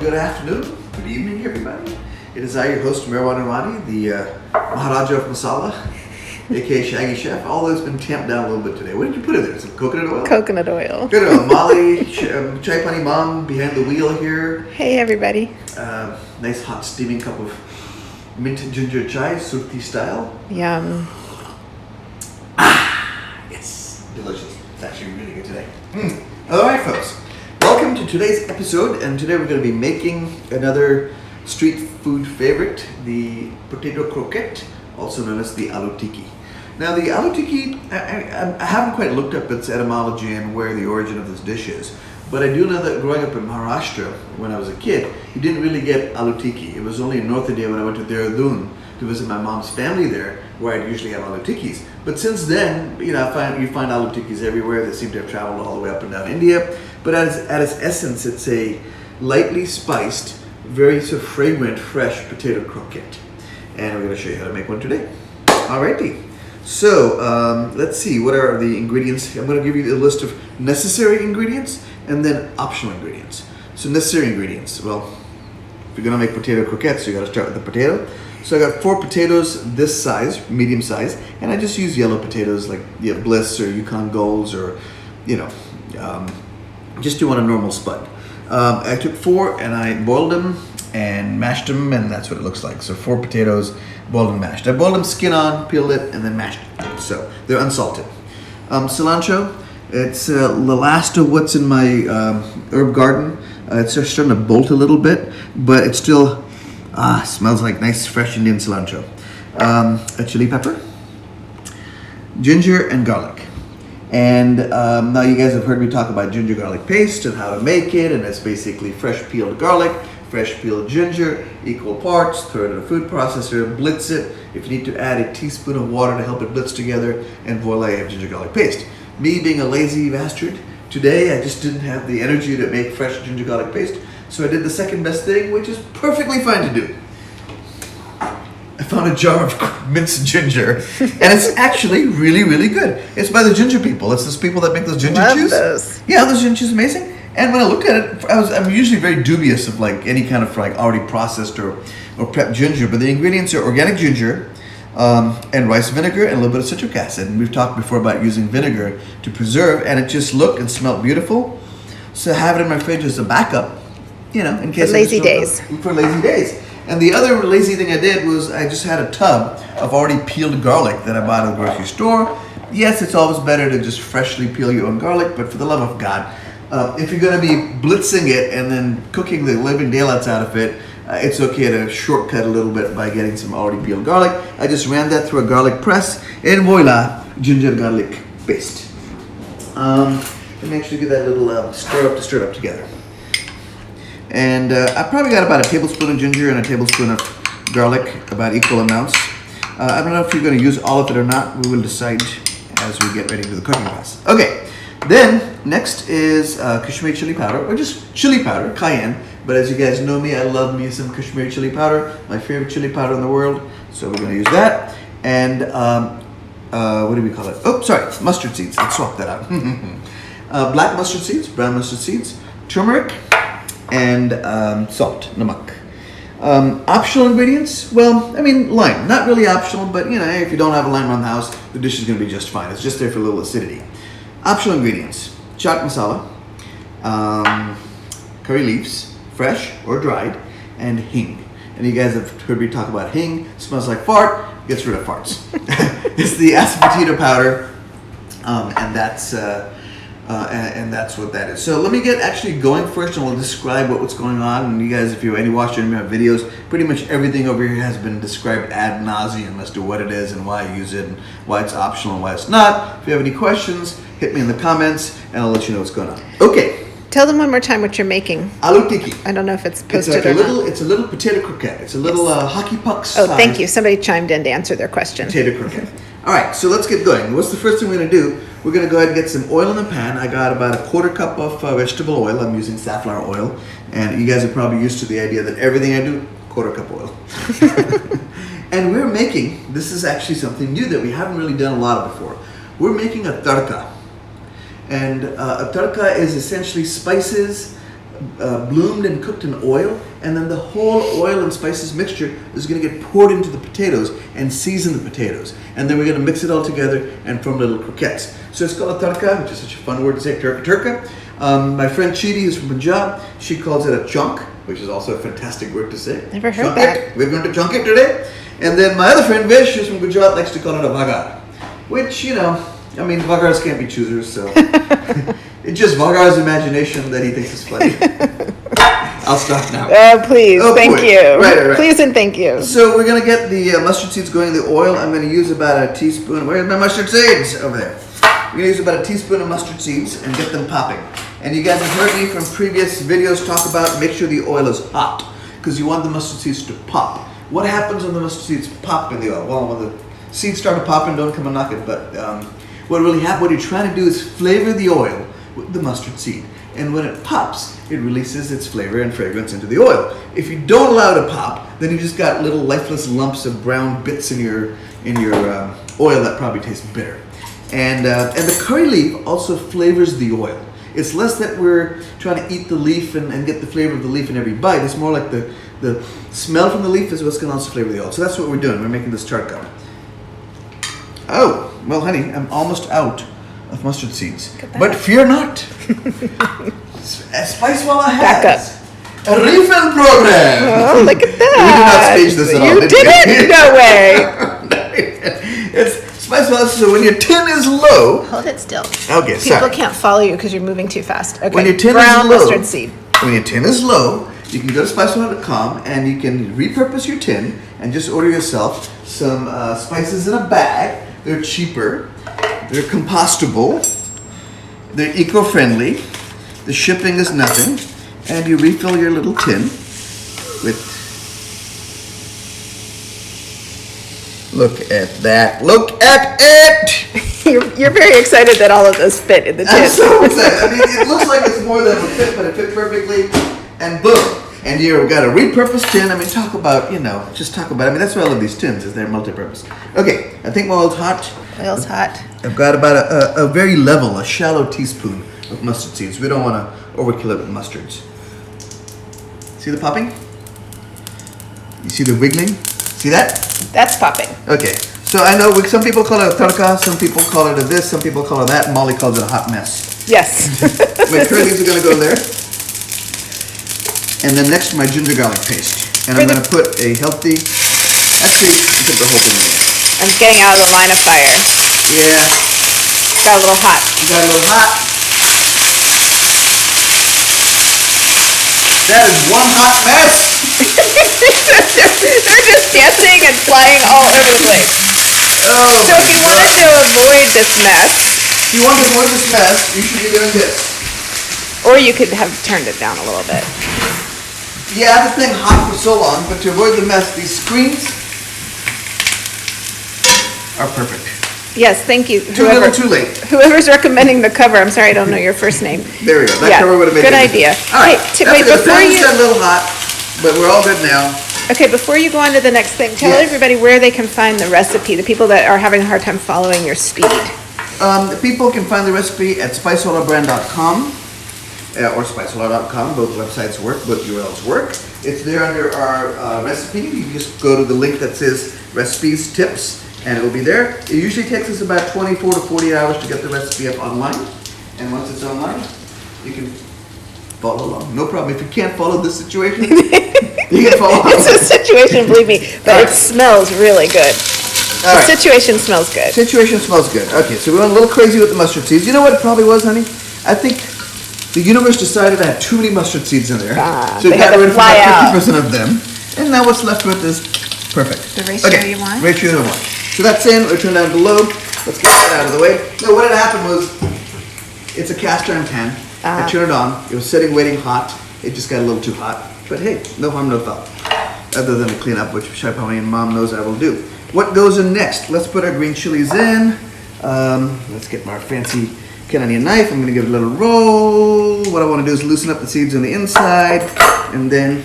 good afternoon, good evening, everybody. It is I, your host, Meherwan Irani, the Maharaja of Masala, aka Shaggy Chef. Although it's been tamped down a little bit today. What did you put in there? Some coconut oil? Coconut oil. Coconut oil. Molly, Chai Pani Mom behind the wheel here. Hey, everybody. Nice hot steaming cup of mint ginger chai, Surti style. Yum. Yes, delicious. It's actually really good today. All right, folks. Welcome to today's episode, and today we're going to be making another street food favorite, the potato croquette, also known as the Aloo Tikki. Now, the Aloo Tikki, I haven't quite looked up its etymology and where the origin of this dish is, but I do know that growing up in Maharashtra when I was a kid, you didn't really get Aloo Tikki. It was only in North India when I went to Dehradun to visit my mom's family there, where I'd usually have Aloo Tikkis. But since then, you find Aloo Tikkis everywhere. They seem to have traveled all the way up and down India. But at its essence, it's a lightly spiced, very sort of fragrant, fresh potato croquette. And we're going to show you how to make one today. Alrighty. So let's see, what are the ingredients? I'm going to give you the list of necessary ingredients and then optional ingredients. So necessary ingredients. Well, if you're going to make potato croquettes, you got to start with the potato. So I got 4 potatoes this size, medium size, and I just use yellow potatoes like Bliss or Yukon Golds or, just do on a normal spud. I took 4 and I boiled them and mashed them, and that's what it looks like. So 4 potatoes, boiled and mashed. I boiled them skin on, peeled it, and then mashed it. So they're unsalted. Cilantro, it's the last of what's in my herb garden. It's just starting to bolt a little bit, but it's still smells like nice fresh Indian cilantro. A chili pepper, ginger and garlic. And now you guys have heard me talk about ginger garlic paste and how to make it, and it's basically fresh peeled garlic, fresh peeled ginger, equal parts, throw it in a food processor, blitz it. If you need to add a teaspoon of water to help it blitz together, and voila, you have ginger garlic paste. Me being a lazy bastard, today I just didn't have the energy to make fresh ginger garlic paste, so I did the second best thing, which is perfectly fine to do. I found a jar of minced ginger, and it's actually really, really good. It's by the ginger people. It's those people that make those ginger juice. Those. Yeah, those ginger juice is amazing. And when I looked at it, I'm usually very dubious of like any kind of like already processed or prepped ginger, but the ingredients are organic ginger and rice vinegar and a little bit of citric acid. And we've talked before about using vinegar to preserve, and it just looked and smelled beautiful. So have it in my fridge as a backup, in case for lazy days. For lazy days. And the other lazy thing I did was I just had a tub of already peeled garlic that I bought at the grocery store. Yes, it's always better to just freshly peel your own garlic, but for the love of God, if you're going to be blitzing it and then cooking the living daylights out of it, it's okay to shortcut a little bit by getting some already peeled garlic. I just ran that through a garlic press, and voila, ginger garlic paste. Let me actually get that little stir it up together. And I probably got about a tablespoon of ginger and a tablespoon of garlic, about equal amounts. I don't know if you're going to use all of it or not. We will decide as we get ready to the cooking process. Okay, then next is Kashmiri chili powder, or just chili powder, cayenne. But as you guys know me, I love me some Kashmiri chili powder, my favorite chili powder in the world. So we're going to use that. And what do we call it? Oh, sorry, mustard seeds. Let's swap that out. Black mustard seeds, brown mustard seeds, turmeric, and salt, namak. Optional ingredients, lime. Not really optional, but if you don't have a lime around the house, the dish is going to be just fine. It's just there for a little acidity. Optional ingredients: Chaat Masala, curry leaves, fresh or dried, and hing. And you guys have heard me talk about hing. Smells like fart, gets rid of farts. It's the asafoetida powder, and that's what that is. So let me get actually going first, and we'll describe what's going on. And you guys, if you any watched any of my videos, pretty much everything over here has been described ad nauseum as to what it is and why I use it and why it's optional and why it's not. If you have any questions, hit me in the comments, and I'll let you know what's going on. Okay. Tell them one more time what you're making. Aloo Tikki. I don't know if it's posted it's like or not. It's a little potato croquette. It's a little hockey puck size. Oh, thank you. Somebody chimed in to answer their question. Potato croquette. All right, so let's get going. What's the first thing we're going to do? We're going to go ahead and get some oil in the pan. I got about a 1/4 cup of vegetable oil. I'm using safflower oil. And you guys are probably used to the idea that everything I do, 1/4 cup oil. And we're making, this is actually something new that we haven't really done a lot of before. We're making a tarka. And a tarka is essentially spices, bloomed and cooked in oil, and then the whole oil and spices mixture is going to get poured into the potatoes and season the potatoes. And then we're going to mix it all together and form little croquettes. So it's called a tarka, which is such a fun word to say, Tarka. My friend Chidi, who's from Punjab, she calls it a chunk, which is also a fantastic word to say. Never heard chunk that. It. We're going to chunk it today. And then my other friend Vish, who's from Gujarat, likes to call it a vagar, which, you know, I mean, vagars can't be choosers, so it's just Vagar's imagination that he thinks is funny. I'll stop now. Oh, please. Oh, thank boy. you. Right. Please and thank you. So we're going to get the mustard seeds going in the oil. I'm going to use about a teaspoon. Where's my mustard seeds? Over there. We're going to use about a teaspoon of mustard seeds and get them popping. And you guys have heard me from previous videos talk about make sure the oil is hot because you want the mustard seeds to pop. What happens when the mustard seeds pop in the oil? Well, when the seeds start to pop, and don't come and knock it, but what really happens, what you're trying to do is flavor the oil with the mustard seed. And when it pops, it releases its flavor and fragrance into the oil. If you don't allow it to pop, then you just got little lifeless lumps of brown bits in your oil that probably taste bitter. And the curry leaf also flavors the oil. It's less that we're trying to eat the leaf and get the flavor of the leaf in every bite. It's more like the smell from the leaf is what's going to also flavor the oil. So that's what we're doing. We're making this tarka. Oh, well, honey, I'm almost out of mustard seeds. But fear not. Spicewalla has a refill program. Oh, look at that. We did not stage this at all. You did it? No way. It's Spicewalla, so when your tin is low. Hold it still. Okay, sorry. People can't follow you because you're moving too fast. Okay. When your tin Brown is low, mustard seed. When your tin is low, you can go to spicewalla.com and you can repurpose your tin and just order yourself some spices in a bag. They're cheaper, they're compostable, they're eco-friendly, the shipping is nothing, and you refill your little tin with, look at that, look at it! You're very excited that all of those fit in the tin. I'm so excited. I mean, it looks like it's more than a fit, but it fit perfectly, and boom. And you've got a repurposed tin. I mean, talk about, just talk about it. I mean, that's why I love these tins, is they're multi-purpose. Okay, I think my oil's hot. Oil's hot. I've got about a very level, a shallow teaspoon of mustard seeds. We don't want to overkill it with mustards. See the popping? You see the wiggling? See that? That's popping. Okay, so I know some people call it a tarka, some people call it a this, some people call it that. Molly calls it a hot mess. Yes. My curry leaves are going to go there. And then next, my ginger garlic paste. And I'm going to put a healthy, actually, you put the whole thing in there. I'm getting out of the line of fire. Yeah. Got a little hot. You got a little hot. That is one hot mess. They're just dancing and flying all over the place. Oh, So if you wanted to avoid this mess, if you want to avoid this mess, you should be doing this. or you could have turned it down a little bit. Yeah, I have the thing hot for so long, but to avoid the mess, these screens are perfect. Yes, thank you. Too little, too late. Whoever's recommending the cover, I'm sorry I don't know your first name. There we go. That Yeah, cover would have made good it. idea. All right. Hey, That's wait, good. before The pan you- got a little hot, but we're all good now. Okay, before you go on to the next thing, tell Yes. everybody where they can find the recipe, the people that are having a hard time following your speed. People can find the recipe at spicewallabrand.com or spicewalla.com. Both websites work, both URLs work. It's there under our recipe. You can just go to the link that says recipes, tips, and it will be there. It usually takes us about 24 to 48 hours to get the recipe up online. And once it's online, you can follow along. No problem. If you can't follow this situation, you can follow along. It's a situation, believe me, but All it right. smells really good. All The right. situation smells good. Situation smells good. Okay, so we went a little crazy with the mustard seeds. You know what it probably was, honey? I think the universe decided I had too many mustard seeds in there. So they it had got to rid of fly about out. 50% of them. And now what's left with is perfect. The ratio you want? Ratio I want. So that's in, we'll turn down below. Let's get that out of the way. No, what had happened was, it's a cast iron pan. I turned it on. It was sitting waiting hot. It just got a little too hot. But hey, no harm, no foul. Other than the cleanup, which Shaipawani and Mom knows I will do. What goes in next? Let's put our green chilies in. Let's get my fancy Canadian knife. I'm gonna give it a little roll. What I wanna do is loosen up the seeds on the inside, and then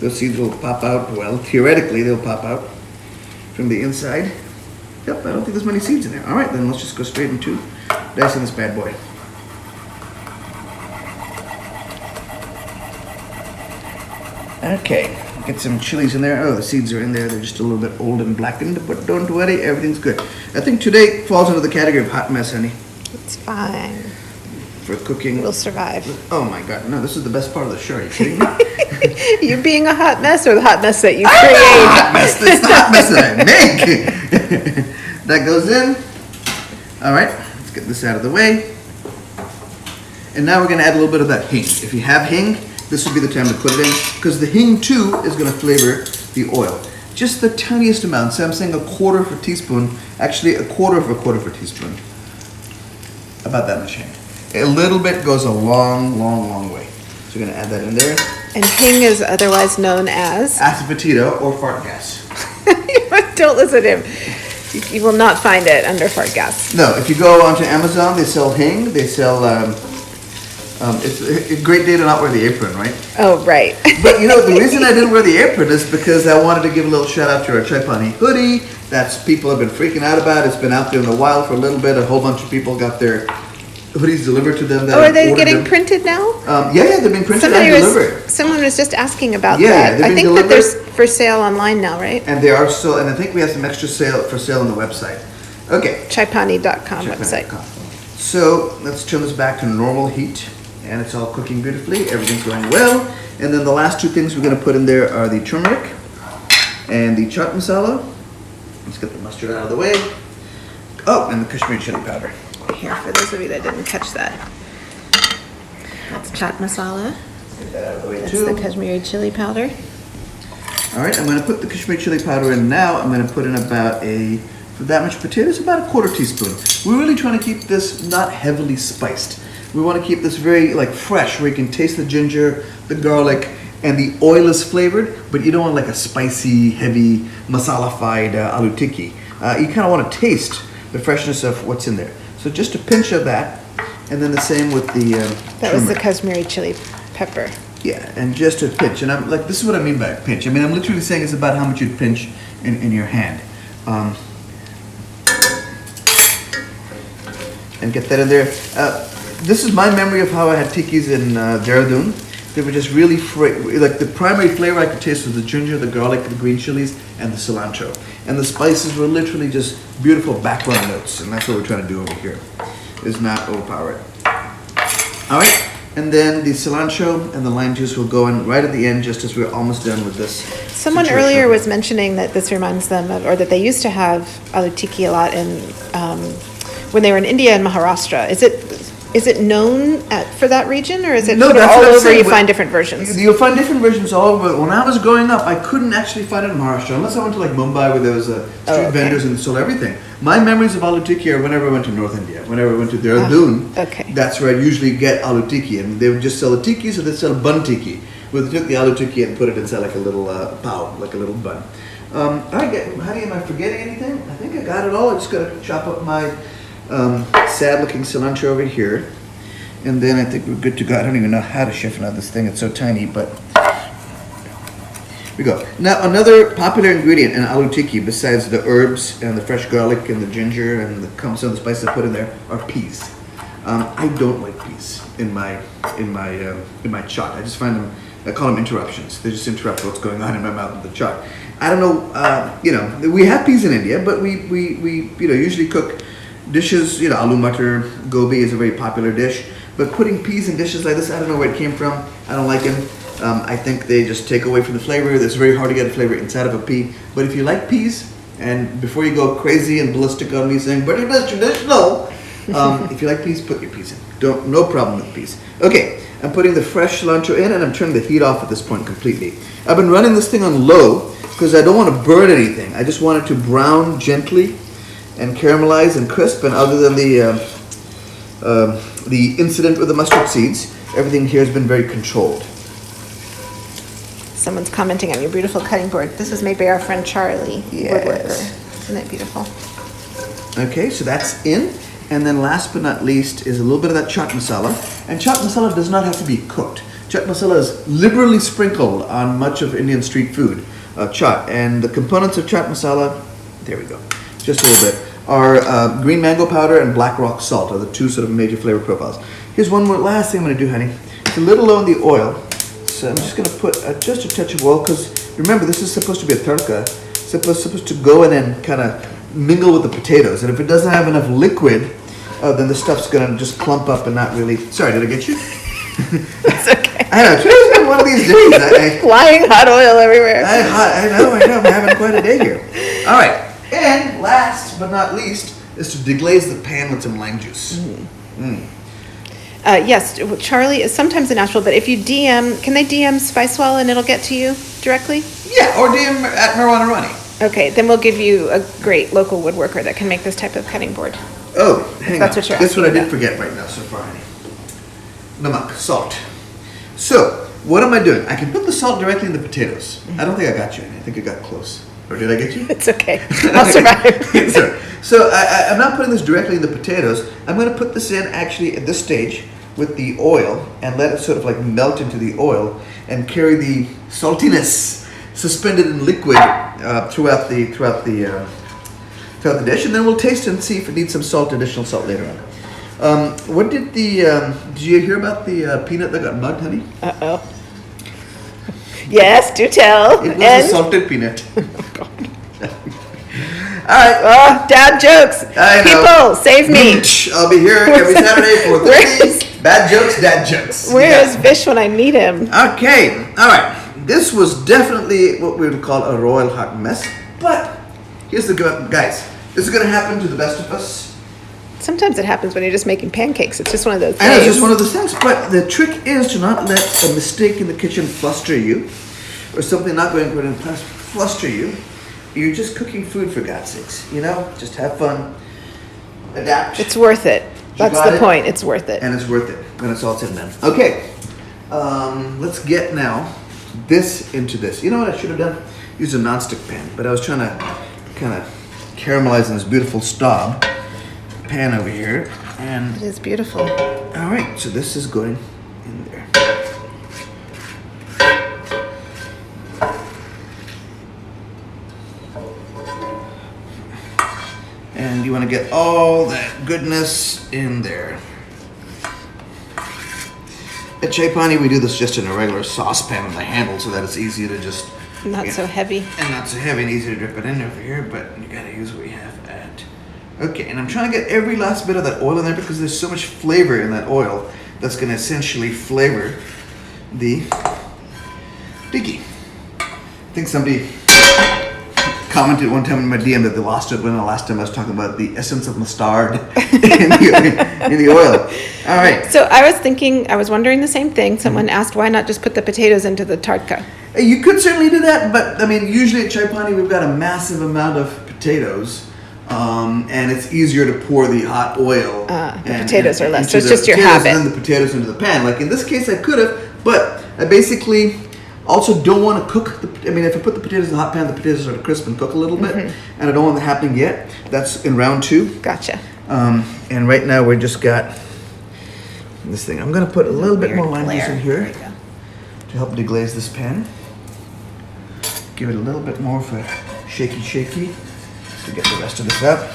those seeds will pop out. Well, theoretically, they'll pop out from the inside. Yep, I don't think there's many seeds in there. All right, then let's just go straight into dicing this bad boy. Okay, get some chilies in there. Oh, the seeds are in there. They're just a little bit old and blackened, but don't worry, everything's good. I think today falls under the category of hot mess, honey, It's fine. for cooking. We'll survive. Oh my God, no, this is the best part of the show. Are you kidding me? You being a hot mess or the hot mess that you I'm create? not a hot mess. That's the hot mess that I make. That goes in. All right, let's get this out of the way. And now we're gonna add a little bit of that hing. If you have hing, this would be the time to put it in, because the hing too is gonna flavor the oil. Just the tiniest amount. So I'm saying 1/4 of a teaspoon, actually 1/4 of a teaspoon. About that much hing. A little bit goes a long, long, long way. So we're gonna add that in there. And hing is otherwise known as. Asafoetida or fart gas. Don't listen to him. You will not find it under fart gas. No, if you go onto Amazon, they sell hing. They sell. It's a great day to not wear the apron, right? Oh, right. But you know, the reason I didn't wear the apron is because I wanted to give a little shout out to our Chai Pani hoodie. That's people have been freaking out about. It's been out there in the wild for a little bit. A whole bunch of people got their hoodies delivered to them. That Oh, are they ordered getting them. printed now? Yeah, they're being printed and delivered. Someone was just asking about Yeah, that. they're I being think that delivered. there's for sale online now, right? And they are still, and I think we have some extra for sale on the website. Okay. Chaipani.com website. So let's turn this back to normal heat, and it's all cooking beautifully. Everything's going well. And then the last two things we're going to put in there are the turmeric and the chaat masala. Let's get the mustard out of the way. Oh, and the Kashmiri chili powder. Here, for those of you that didn't catch that. That's chaat masala. Get that out of the way That's too. the Kashmiri chili powder. All right, I'm going to put the Kashmiri chili powder in now. I'm going to put in about for that much potatoes, about 1/4 teaspoon. We're really trying to keep this not heavily spiced. We want to keep this very fresh, where you can taste the ginger, the garlic, and the oil is flavored, but you don't want like a spicy, heavy, masala-fied aloo tikki. You kind of want to taste the freshness of what's in there. So just a pinch of that, and then the same with the That was the turmeric. Kashmiri chili pepper. Yeah, and just a pinch. And I'm like, this is what I mean by a pinch. I mean, I'm literally saying it's about how much you'd pinch in your hand. And get that in there. This is my memory of how I had tikkis in Dehradun. They were just really like the primary flavor I could taste was the ginger, the garlic, the green chilies, and the cilantro. And the spices were literally just beautiful background notes, and that's what we're trying to do over here, is not overpower it. All right, and then the cilantro and the lime juice will go in right at the end, just as we're almost done with this. Someone situation. earlier was mentioning that this reminds them of, or that they used to have aloo tikki a lot in when they were in India and Maharashtra. Is it known for that region, or is it No, sort of that's all what I'm over? saying. You find different versions. You'll find different versions all over. When I was growing up, I couldn't actually find it in Maharashtra unless I went to Mumbai, where there was street vendors and sold everything. My memories of aloo tikki are whenever I went to North India, whenever I went to Dehradun. Okay. That's where I usually get aloo tikki, and they would just sell the tikkis, or they sell bun tikki, where they took the aloo tikki and put it inside like a little pav, like a little bun. Honey, am I forgetting anything? I think I got it all. I just got to chop up my sad-looking cilantro over here. And then I think we're good to go. I don't even know how to chiffonade out this thing. It's so tiny, but here we go. Now, another popular ingredient in aloo tikki, besides the herbs and the fresh garlic and the ginger and some of the spices I put in there, are peas. I don't like peas in my chaat. I just find them. I call them interruptions. They just interrupt what's going on in my mouth with the chaat. I don't know. We have peas in India, but we usually cook dishes. Aloo matar, gobi is a very popular dish. But putting peas in dishes like this, I don't know where it came from. I don't like them. I think they just take away from the flavor. It's very hard to get a flavor inside of a pea. But if you like peas, and before you go crazy and ballistic on me saying, but it is traditional, if you like peas, put your peas in. No problem with peas. Okay, I'm putting the fresh cilantro in, and I'm turning the heat off at this point completely. I've been running this thing on low because I don't want to burn anything. I just want it to brown gently and caramelize and crisp, and other than the incident with the mustard seeds, everything here has been very controlled. Someone's commenting on your beautiful cutting board. This was made by our friend Charlie, Yes. woodworker. Isn't it beautiful? Okay, so that's in. And then last but not least is a little bit of that chaat masala. And chaat masala does not have to be cooked. Chaat masala is liberally sprinkled on much of Indian street food, chaat. And the components of chaat masala, there we go, just a little bit, are green mango powder and black rock salt are the two sort of major flavor profiles. Here's one more last thing I'm going to do, honey. It's a little low in the oil, this. I'm just going to put just a touch of oil because remember this is supposed to be a tarka. Supposed to go in and kind of mingle with the potatoes. And if it doesn't have enough liquid, then the stuff's going to just clump up and not really. Sorry, did I get you? It's okay. I know. Today's been one of these days. Flying hot oil everywhere. I know. I'm having quite a day here. All right. And last but not least is to deglaze the pan with some lime juice. Yes, Charlie is sometimes in Nashville, but if you DM, can they DM Spicewalla and it'll get to you directly? Yeah, or DM at Meherwan Irani. Okay, then we'll give you a great local woodworker that can make this type of cutting board. Oh, hang That's on. what you're That's what I asking did about. forget right now so far, honey. Namak, salt. So, what am I doing? I can put the salt directly in the potatoes. I don't think I got you, honey. I think I got close. Or did I get you? It's okay. I'll survive. Sorry. So I'm not putting this directly in the potatoes. I'm going to put this in actually at this stage with the oil and let it sort of like melt into the oil and carry the saltiness suspended in liquid throughout the dish, and then we'll taste and see if it needs some additional salt later on. What did did you hear about the peanut that got mugged, honey? Uh-oh. Yes, do tell. It was a salted peanut. All right. Oh, dad jokes. I know. People, save me. I'll be here every Saturday for 30 bad jokes, dad jokes. Where is Vish when I need him? Okay. All right. This was definitely what we would call a royal hot mess. But here's the guys. This is going to happen to the best of us. Sometimes it happens when you're just making pancakes. It's just one of those I know, it's days. just one of those things. But the trick is to not let a mistake in the kitchen fluster you, or something not going good in class fluster you. You're just cooking food, for God's sakes. You know, just have fun, adapt. It's worth it. That's the point. It's worth it. And it's worth it when it's all said and done. Okay, let's get now this into this. You know what I should have done? Use a nonstick pan, but I was trying to kind of caramelize in this beautiful Staub pan over here. And It is beautiful. all right, so this is going in there. And you want to get all that goodness in there. At Chai Pani, we do this just in a regular saucepan with a handle so that it's easy to just... Not so heavy. And not so heavy and easy to drip it in over here, but you gotta use what you have at. Okay, and I'm trying to get every last bit of that oil in there because there's so much flavor in that oil that's gonna essentially flavor the tikki. I think somebody commented one time in my DM that they lost it when the last time I was talking about the essence of mustard in the oil. All right. So I was wondering the same thing. Someone asked why not just put the potatoes into the tarka. You could certainly do that, but I mean, usually at Chai Pani we've got a massive amount of potatoes, and it's easier to pour the hot oil. The potatoes are less, so into it's just your potatoes habit. And then the potatoes into the pan. Like in this case, I could have, but I basically also don't want to cook. If I put the potatoes in the hot pan, the potatoes sort of crisp and cook a little bit, and I don't want that happening yet. That's in round 2. Gotcha. And right now we just got this thing. I'm going to put a little bit more lime juice in here to help deglaze this pan. Give it a little bit more of a shaky to get the rest of this up.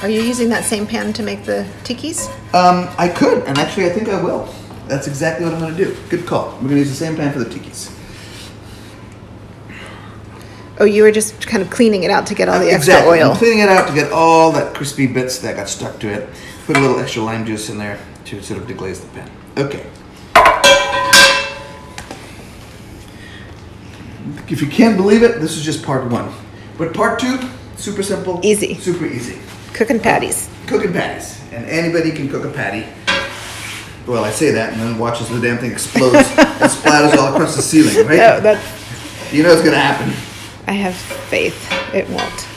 Are you using that same pan to make the tikkis? I could, and actually I think I will. That's exactly what I'm going to do. Good call. We're going to use the same pan for the tikkis. Oh, you were just kind of cleaning it out to get all the extra Exactly. oil. I'm cleaning it out to get all that crispy bits that got stuck to it. Put a little extra lime juice in there to sort of deglaze the pan. Okay. If you can't believe it, this is just part 1. But part 2, super simple. Easy. Super easy. Cooking patties. Cooking patties. And anybody can cook a patty. Well, I say that and then watches the damn thing explodes and splatters all across the ceiling, right? No, You know it's going to happen. I have faith. It won't.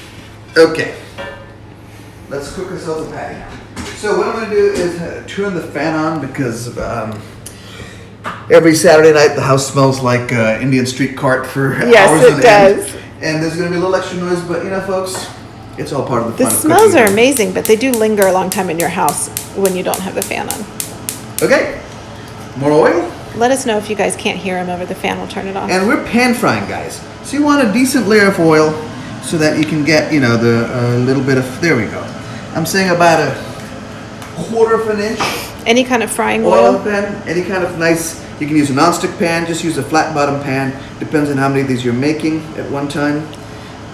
Okay. Let's cook ourselves a patty now. So what I'm going to do is turn the fan on because every Saturday night the house smells like Indian street cart for Yes, hours it on does. end. And there's going to be a little extra noise, but you know, folks, it's all part of the The fun of smells cooking. are amazing, but they do linger a long time in your house when you don't have the fan on. Okay. More oil. Let us know if you guys can't hear them over the fan. We'll turn it off. And we're pan frying, guys. So you want a decent layer of oil so that you can get, the little bit of, there we go. I'm saying about a 1/4 of an inch Any kind of frying oil oil. pan, any kind of nice, You can use a non-stick pan, just use a flat bottom pan. Depends on how many of these you're making at one time.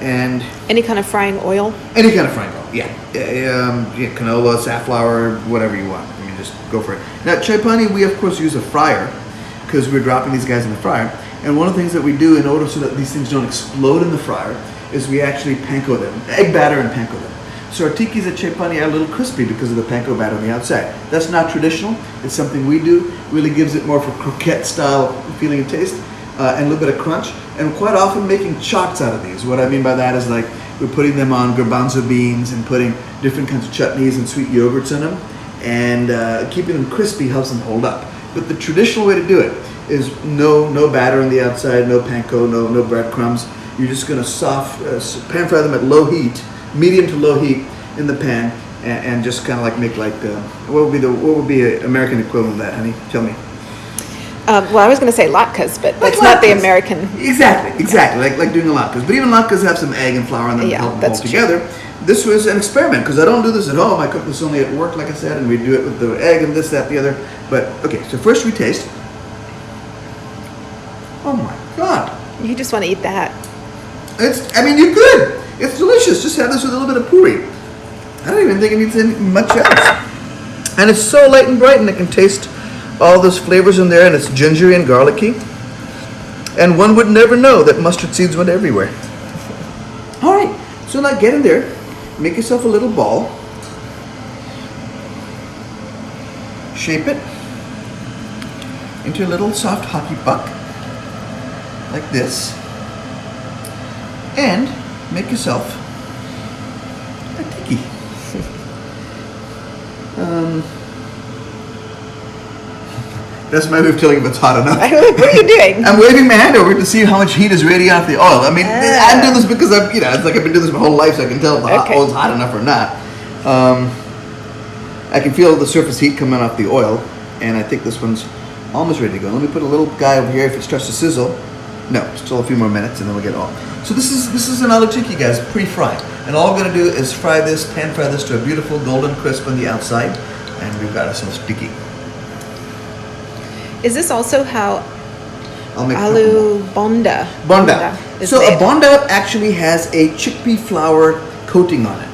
And Any kind of frying oil? any kind of frying oil, yeah. Yeah, canola, safflower, whatever you want. I mean, just go for it. Now, chai pani, we of course use a fryer because we're dropping these guys in the fryer. And one of the things that we do in order so that these things don't explode in the fryer is we actually panko them, egg batter and panko them. So our tikkis at chai pani are a little crispy because of the panko batter on the outside. That's not traditional. It's something we do. Really gives it more of a croquette style feeling and taste. And a little bit of crunch, and quite often making chaats out of these. What I mean by that is like we're putting them on garbanzo beans and putting different kinds of chutneys and sweet yogurts in them, and keeping them crispy helps them hold up. But the traditional way to do it is no batter on the outside, no panko, no breadcrumbs. You're just going to pan fry them at low heat, medium to low heat in the pan, and just kind of like make like what would be an American equivalent of that, honey? Tell me. Well, I was going to say latkes, but Like that's not the latkes. American. Exactly. Like doing a latkes. But even latkes have some egg and flour in them to Yeah, help them that's hold together. This was an experiment because I don't do this at home. I cook this only at work, like I said, and we do it with the egg and this, that, the other. But okay, so first we taste. Oh my God! You just want to eat that. You could. It's delicious. Just have this with a little bit of puri. I don't even think it needs much else. And it's so light and bright, and it can taste all those flavors in there, and it's gingery and garlicky. And one would never know that mustard seeds went everywhere. All right, so now get in there, make yourself a little ball, shape it into a little soft hockey puck, like this, and make yourself a tikki. That's my way of telling if it's hot enough. What are you doing? I'm waving my hand over to see how much heat is radiating off the oil. I mean, I'm doing this because it's like I've been doing this my whole life, so I can tell if the oil's hot enough or not. I can feel the surface heat coming off the oil, and I think this one's almost ready to go. Let me put a little guy over here if it starts to sizzle. No, still a few more minutes, and then we'll get it all. So this is an aloo tikki, guys, pre-fried, and all we're gonna do is pan fry this to a beautiful golden crisp on the outside, and we've got ourselves tikki. Is this also how I'll make aloo bonda? Bonda. is So made? a bonda actually has a chickpea flour coating on it.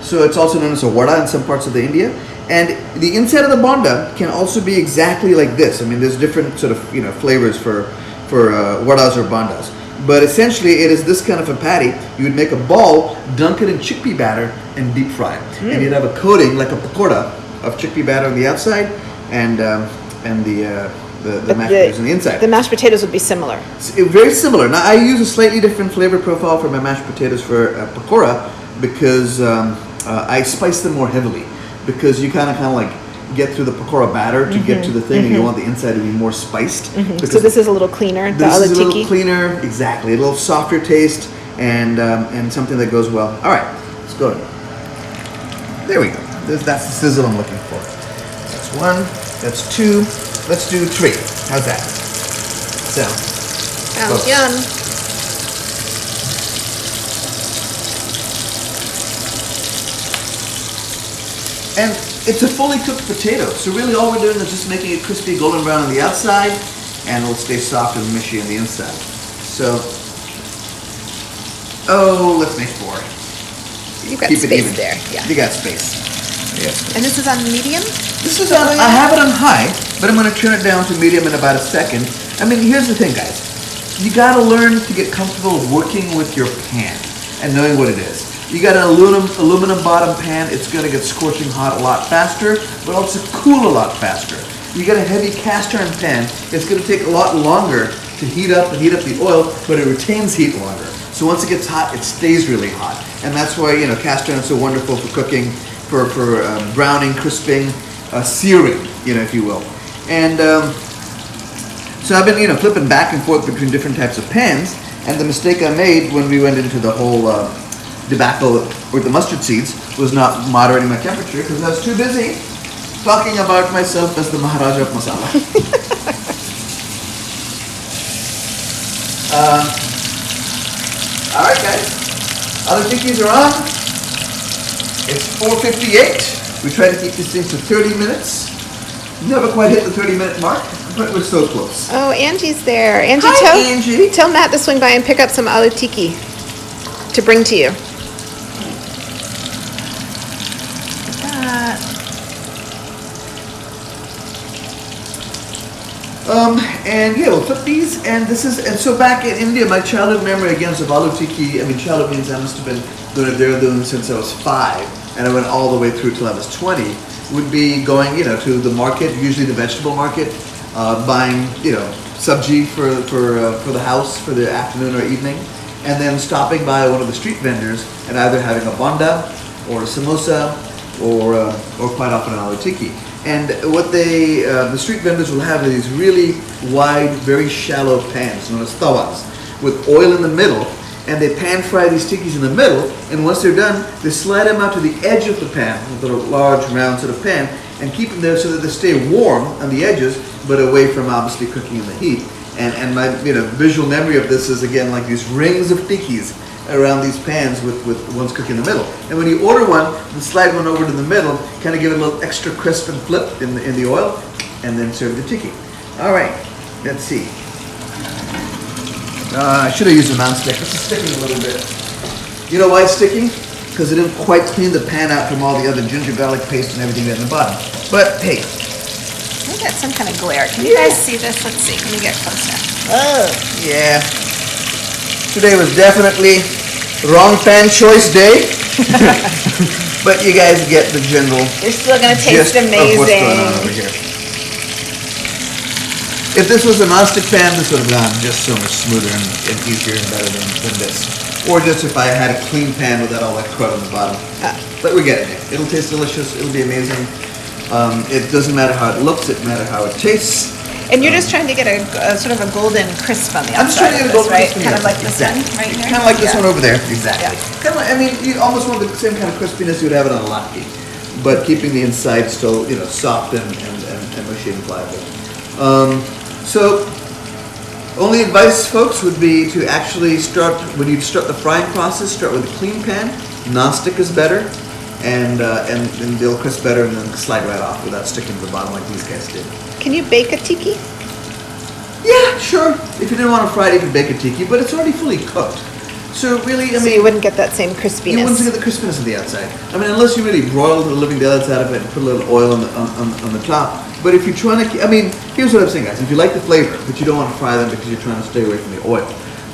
So it's also known as a vada in some parts of the India. And the inside of the bonda can also be exactly like this. I mean, there's different sort of flavors for vadas or bondas. But essentially, it is this kind of a patty. You would make a ball, dunk it in chickpea batter, and deep fry it. And you'd have a coating like a pakora of chickpea batter on the outside, and the mashed potatoes on the inside. The mashed potatoes would be similar. Very similar. Now, I use a slightly different flavor profile for my mashed potatoes for pakora because I spice them more heavily. Because you kind of like get through the pakora batter to get to the thing, and you want the inside to be more spiced. So this is a little cleaner, the This is a aloo little tikki. cleaner, exactly. A little softer taste, and something that goes well. All right, let's go. There we go. That's the sizzle I'm looking for. That's one. That's two. Let's do three. How's that? Sounds yum. And it's a fully cooked potato, so really all we're doing is just making it crispy golden brown on the outside, and it'll stay soft and mushy on the inside. So, let's make four. You've got Keep it space even. there. Yeah. You got space. Yes. And this is on medium? This is on, I have it on high, but I'm going to turn it down to medium in about a second. I mean, here's the thing, guys. You got to learn to get comfortable working with your pan and knowing what it is. You got an aluminum bottom pan, it's going to get scorching hot a lot faster, but also cool a lot faster. You got a heavy cast iron pan, it's going to take a lot longer to heat up the oil, but it retains heat longer. So once it gets hot, it stays really hot. And that's why, cast iron is so wonderful for cooking, for browning, crisping, searing, if you will. And so I've been, flipping back and forth between different types of pans, and the mistake I made when we went into the whole debacle with the mustard seeds was not moderating my temperature because I was too busy talking about myself as the Maharaja of Masala. All right, guys. AlooTikkis are on. It's 4:58. We try to keep these things to 30 minutes. Never quite hit the 30-minute mark, but we're so close. Oh, Angie's there. Angie, Hi, Angie. tell Matt to swing by and pick up some aloo tikki to bring to you. And yeah, we'll flip these, and this is, and so back in India, my childhood memory again of Aloo Tikki, I mean, childhood means I must have been doing it there since I was 5, and I went all the way through till I was 20, would be going, to the market, usually the vegetable market, buying, sabji for the house for the afternoon or evening, and then stopping by one of the street vendors and either having a bonda or a samosa or quite often an aloo tikki. And what the street vendors will have are these really wide, very shallow pans known as tawas with oil in the middle, and they pan fry these tikkis in the middle, and once they're done, they slide them out to the edge of the pan, with a large round sort of pan, and keep them there so that they stay warm on the edges, but away from obviously cooking in the heat. And my visual memory of this is again like these rings of tikkis around these pans with one's cooking in the middle. And when you order one, you slide one over to the middle, kind of give it a little extra crisp and flip in the oil, and then serve the tikki. All right, let's see. I should have used a nonstick. This is sticking a little bit. You know why it's sticking? Because I didn't quite clean the pan out from all the other ginger garlic paste and everything at the bottom. But hey. We got some kind of glare. Can you guys see this? Let's see. Let me get closer. Oh, yeah. Today was definitely wrong pan choice day. But you guys get the general You're still going to taste gist of what's going on amazing. over here. If this was a nonstick pan, this would have gone just so much smoother and easier and better than this. Or just if I had a clean pan without all that crud on the bottom. But we're getting it. It'll taste delicious. It'll be amazing. It doesn't matter how it looks. It matters how it tastes. And you're just trying to get a sort of a golden crisp on the I'm just trying outside to of get a golden this, right? crisp. Kind of like this one right here? Kind of like this one over there. Exactly. Yeah. Kind of like, I mean, you almost want the same kind of crispiness you would have it on a latke, but keeping the inside still, soft and mushy and pliable. So, only advice, folks, would be to actually start, when you start the frying process, start with a clean pan. Non-stick is better, and they'll crisp better and then slide right off without sticking to the bottom like these guys did. Can you bake a tiki? Yeah, sure. If you didn't want to fry it, you could bake a tiki, but it's already fully cooked. So really, I So mean, you wouldn't get that same crispiness. you wouldn't get the crispiness on the outside. I mean, unless you really broiled the living daylights out of it and put a little oil on the top. But if you're trying to, I mean, here's what I'm saying, guys. If you like the flavor, but you don't want to fry them because you're trying to stay away from the oil,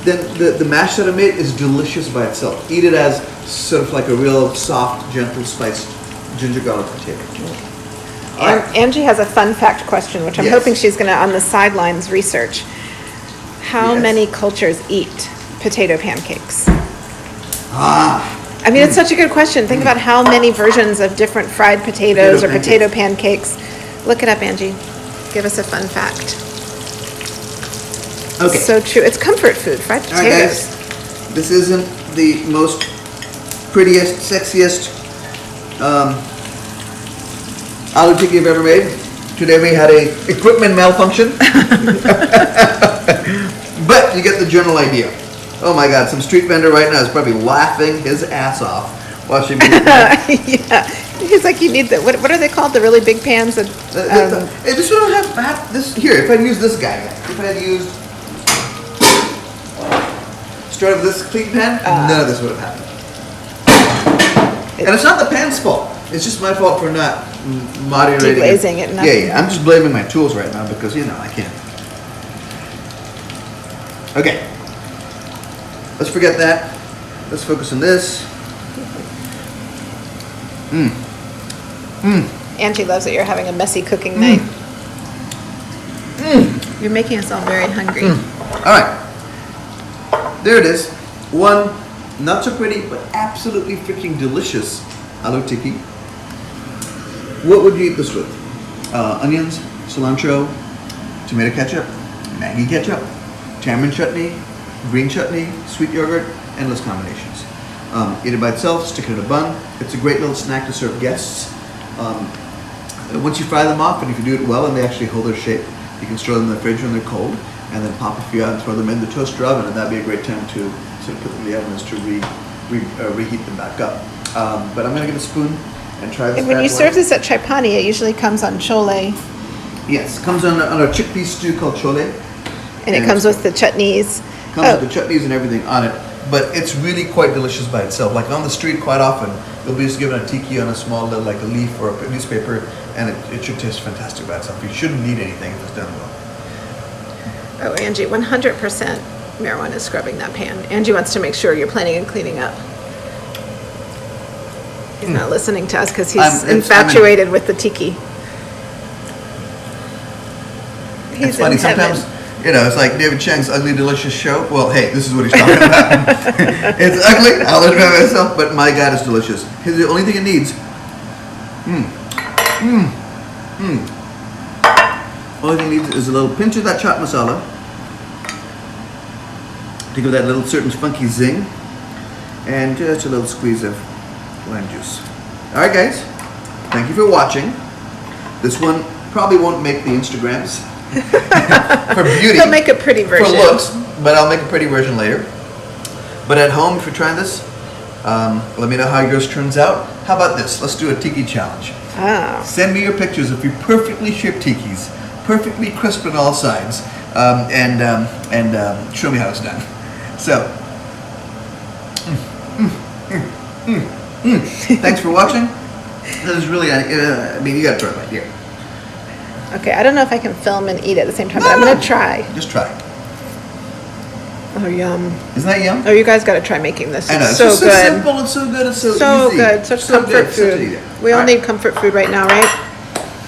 then the mash that I made is delicious by itself. Eat it as sort of like a real soft, gentle, spiced ginger garlic potato. Angie has a fun fact question, which I'm Yes. hoping she's going to, on the sidelines, research. How Yes. many cultures eat potato pancakes? Ah, I mean, it's such a good question. Think about how many versions of different fried potatoes or potato pancakes. Look it up, Angie. Give us a fun fact. okay. So true. It's comfort food, fried All right, potatoes. guys. This isn't the most prettiest, sexiest aloo tikki I've ever made. Today we had a equipment malfunction. But you get the general idea. Oh my God, some street vendor right now is probably laughing his ass off watching me. Yeah. He's like, you need the, what are they called? The really big pans? That, Hey, this would have this here. If I'd used this guy, if I had used straight up this clean pan, none of this would have happened. And it's not the pan's fault. It's just my fault for not moderating. Deglazing it enough. Yeah. I'm just blaming my tools right now because I can't. Okay. Let's forget that. Let's focus on this. Angie loves that you're having a messy cooking night. You're making us all very hungry. All right. There it is. One not so pretty, but absolutely freaking delicious aloo tikki. What would you eat this with? Onions, cilantro, tomato ketchup, Maggi ketchup, tamarind chutney, green chutney, sweet yogurt, endless combinations. Eat it by itself, stick it in a bun. It's a great little snack to serve guests. Once you fry them off, and if you do it well and they actually hold their shape, you can store them in the fridge when they're cold, and then pop a few out and throw them in the toaster oven, and that'd be a great time to sort of put them in the oven is to reheat them back up. But I'm gonna get a spoon and try this. And when you serve this at Chaipani, it usually comes on chole Yes, comes on a chickpea stew called chole. And it comes with the chutneys. Comes with the chutneys and everything on it. But it's really quite delicious by itself. Like on the street, quite often, you'll be just given a tiki on a small little, like a leaf or a newspaper, and it should taste fantastic by itself. You shouldn't need anything if it's done well. Oh, Angie, 100% Meherwan is scrubbing that pan. Angie wants to make sure you're planning and cleaning up. He's not listening to us because he's infatuated with the tiki. It's funny, sometimes, you know, it's like David Chang's Ugly Delicious Show. Well, hey, this is what he's talking about. It's ugly, I'll admit myself, but my God, it's delicious. Here's the only thing it needs. Only thing it needs is a little pinch of that chaat masala to give that little certain funky zing, and just a little squeeze of lime juice. All right, guys, thank you for watching. This one probably won't make the Instagrams. For beauty. He'll make a pretty version. For looks, but I'll make a pretty version later. But at home, if you're trying this, let me know how yours turns out. How about this? Let's do a tiki challenge. Ah. Send me your pictures of your perfectly shaped tikis, perfectly crisp on all sides, and show me how it's done. So, thanks for watching. This is really, I mean, you got to try it right here. Okay, I don't know if I can film and eat at the same time, but I'm going to try. Just try. Oh, yum. Isn't that yum? Oh, you guys got to try making this. I know. It's so just good. So simple and so good and so easy. Good. Such comfort food. We all need comfort food right now, right?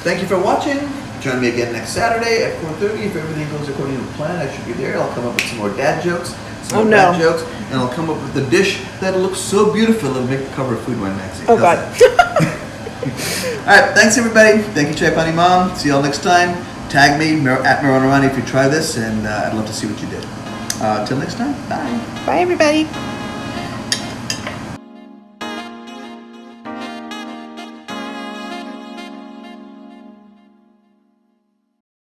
Thank you for watching. Join me again next Saturday at 4:30. If everything goes according to plan, I should be there. I'll come up with some more dad jokes, dad jokes, and I'll come up with a dish that looks so beautiful it'll make the cover of Food Wine magazine. Oh, God. All right, thanks everybody. Thank you, Chai Pani Mom. See y'all next time. Tag me at Meherwan Irani if you try this, and I'd love to see what you did. Till next time, bye. Bye, everybody.